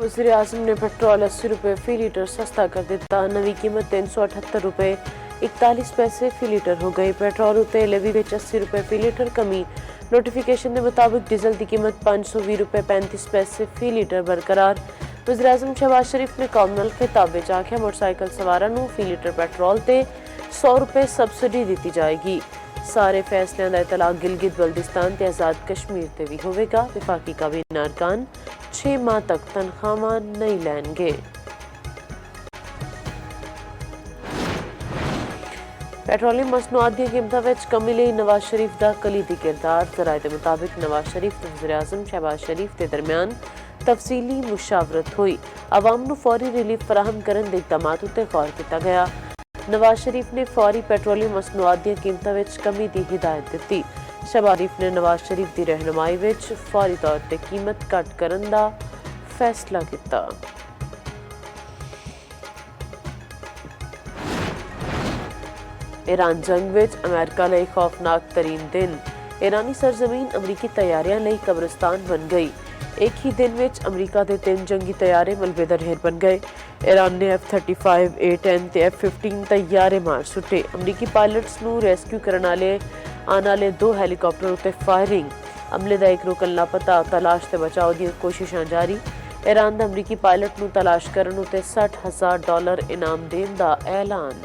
वज़ीर आज़म ने पेट्रोल 80 रुपये फी लीटर सस्ता कर दिता। नवी कीमत 378 रुपये 41 पैसे फी लीटर हो गई। पेट्रोल उत्ते लवी विच 80 रुपये फी लीटर कमी। नोटिफिकेशन के मुताबिक डीजल की कीमत 520 रुपये 35 पैसे फी लीटर बरकरार। वज़ीर आज़म शहबाज शरीफ ने कौम नाल खिताब विच आख्या मोटरसाइकिल सवारां नूं फी लीटर पेट्रोल ते 100 रुपये सबसिडी दी जाएगी। सारे फैसलों का इतलाक गिलगित बल्दिस्तान ते आज़ाद कश्मीर ते भी होगा। विफाकी काबीना अरकान 6 माह तक तनख्वाहां नहीं लैणगे। पेट्रोलियम मसनूआत दी कीमतां विच कमी लई नवाज शरीफ दा कलीदी किरदार। ज़राए दे मुताबिक नवाज शरीफ ते वज़ीर आज़म शहबाज शरीफ के दरमियान तफसीली मुशावरत हुई। आवाम नूं फौरी रिलीफ फराहम करन दे इकदामात उत्ते गौर किया गया। नवाज शरीफ ने फौरी पेट्रोलियम मसनूआत दी कीमतां विच कमी दी हिदायत दी। शहबाज शरीफ ने नवाज शरीफ की रहनुमाई विच फौरी तौर पर कीमत घट करन दा फैसला किया। ईरान जंग विच अमेरिका लई खौफनाक तरीन दिन। ईरानी सरजमीन अमरीकी तैयारियां लई कब्रिस्तान बन गई। एक ही दिन विच अमरीका के 3 जंगी तैयारे मलबे दा ढेर बन गए। ईरान ने F-35, A-10 ते F-15 तैयारे मार सुटे। अमरीकी पायलट्स नूं रेस्क्यू करने आने 2 हैलीकॉप्टर उत्ते फायरिंग। हमले का एक रुकन लापता। तलाश ते बचाव दी कोशिशां जारी। ईरान दा अमरीकी पायलट नूं तलाश करन उत्ते $60,000 इनाम देण दा ऐलान।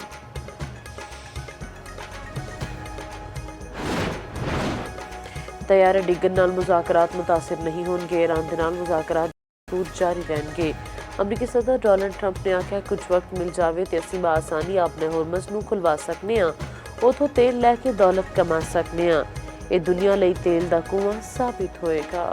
तैयारे डिगन नाल मुज़ाकरात मुतासिर नहीं होंगे। ईरान दे नाल मुज़ाकरात जारी रहेंगे। अमरीकी सदर डोनाल्ड ट्रंप ने आख्या कुछ वक्त मिल जाए तो असीं बआसानी अपने होरमज़ नूं खुलवा सकने हां। उथों तेल लैके दौलत कमा सकने हां। ये दुनिया लई तेल दा कुआं साबित होएगा।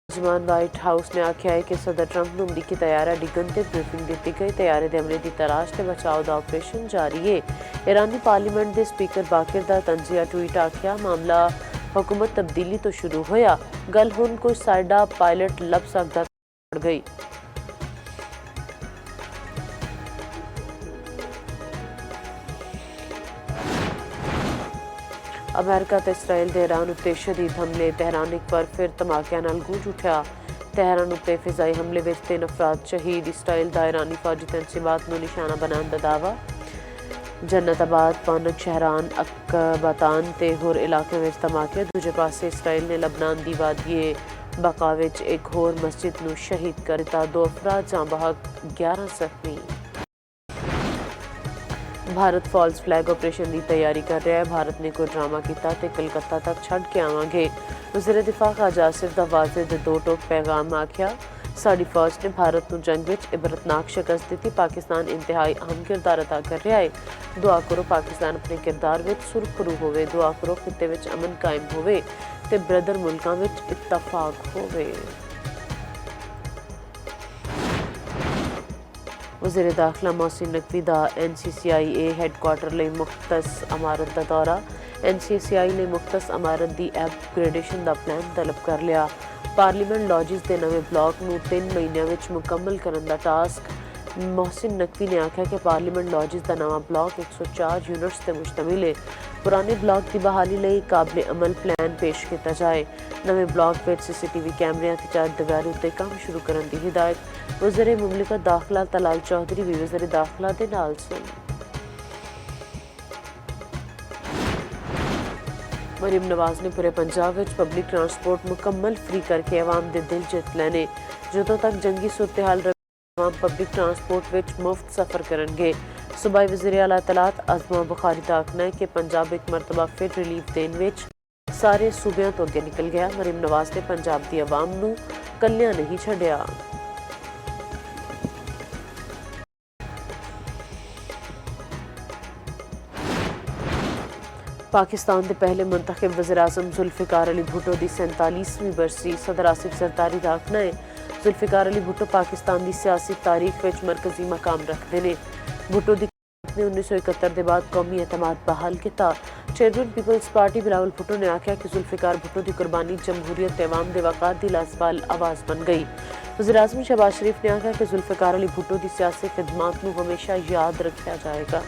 व्हाइट हाउस ने आख्या है कि सदर ट्रंप नूं अमरीकी तैयारा डिगन ते ब्रीफिंग दी गई। तैयारे दे हमले की तलाश ते बचाव दा ऑपरेशन जारी है। ईरानी पार्लीमेंट के स्पीकर बाकिर दा तंजिया ट्वीट आख्या मामला हुकूमत तब्दीली तो शुरू होया। गल हुण कोई साडा पायलट लभ सकदा पड़ गई। अमेरिका ते इसराइल दे ईरान उत्ते शदीद हमले। तेहरान एक बार फिर धमाकिਆਂ नाल गूंज उठा। तेहरान उत्ते फिजाई हमले विच 3 अफराद शहीद। इसराइल दा ईरानी फौजी तंसीबात नूं निशाना बनाने दा दावा। जन्नताबाद, पानक, शहरान, अकबातान ते होर इलाकों में धमाके। दूजे पासे इसराइल ने लबनान दी वादिए बका विच एक होर मस्जिद नूं शहीद कर दिता। 2 अफराद जां बहक, 11 जख्मी। भारत फॉल्स फ्लैग ऑपरेशन की तैयारी कर रहा है। भारत ने कोई ड्रामा किया तो कलकत्ता तक छड़ के आवांगे। वज़ीर दिफा ख़ाजा आसिफ दा वाज़े ते 2 टोक पैगाम आख्या साडी फौज ने भारत नूं जंग विच इबरतनाक शिकस्त दी। पाकिस्तान इंतहाई अहम किरदार अदा कर रहा है। दुआ करो पाकिस्तान अपने किरदार विच सुरखरू होवे। दुआ करो खिते विच अमन कायम होवे ते ब्रदर मुल्कां विच इत्तफाक होवे। वज़ीर दाखिला मोहसिन नकवी दा NCCIA हैडक्वार्टर लई मुख्तस इमारत का दौरा। NCCI ने मुख्तस इमारत की अपग्रेडेशन का प्लान तलब कर लिया। पार्लीमेंट लॉजिस के नवे ब्लॉक नूं 3 महीनों में मुकम्मल करने का टास्क। मोहसिन नकवी ने आख्या कि पार्लीमेंट लॉजिस का नवा ब्लॉक 104 यूनिट्स से मुश्तमिल है। पुराने ब्लॉक की बहाली लई काबिल अमल प्लान पेश किया जाए। नवे ब्लॉक में CCTV कैमरियां की 4 दीवारी उत्ते काम शुरू करने की हिदायत। वज़ीर मुमलिकत दाखिला तलाल चौधरी भी वज़ीर दाखिला दे नाल सन। मरीम नवाज ने पूरे पंजाब में पब्लिक ट्रांसपोर्ट मुकम्मल फ्री करके आवाम के दिल जित लेने। जदों तक जंगी सूरत हाल आवाम पब्लिक ट्रांसपोर्ट में मुफ्त सफ़र करेंगे। सूबाई वज़ीर आला तलात अज़मा बुखारी का आखना है कि पंजाब एक मरतबा फिर रिलीफ देने विच सारे सूबों तो अगे निकल गया। मरीम नवाज ने पंजाब की आवाम नूं कल्लियां नहीं छड्डिया। पाकिस्तान के पहले मुंतखब वज़ीर आज़म जुल्फ़िकार अली भुट्टो की 47वीं बरसी। सदर आसिफ ज़रदारी का आखना है जुल्फ़िकार अली भुट्टो पाकिस्तान की सियासी तारीख में मरकजी मकाम रखते हैं। भुट्टो की ने 1971 के बाद कौमी एतमाद बहाल किया। चेयरमैन पीपल्स पार्टी बिलावल भुट्टो ने आख्या कि जुल्फ़िकार भुट्टो की कुर्बानी जमहूरियत अवाम के वक़ार की लाजवाल आवाज़ बन गई। वज़ीर आज़म शहबाज शरीफ ने आख्या कि जुल्फ़िकार अली भुट्टो की सियासी खिदमात को हमेशा याद रखा जाएगा।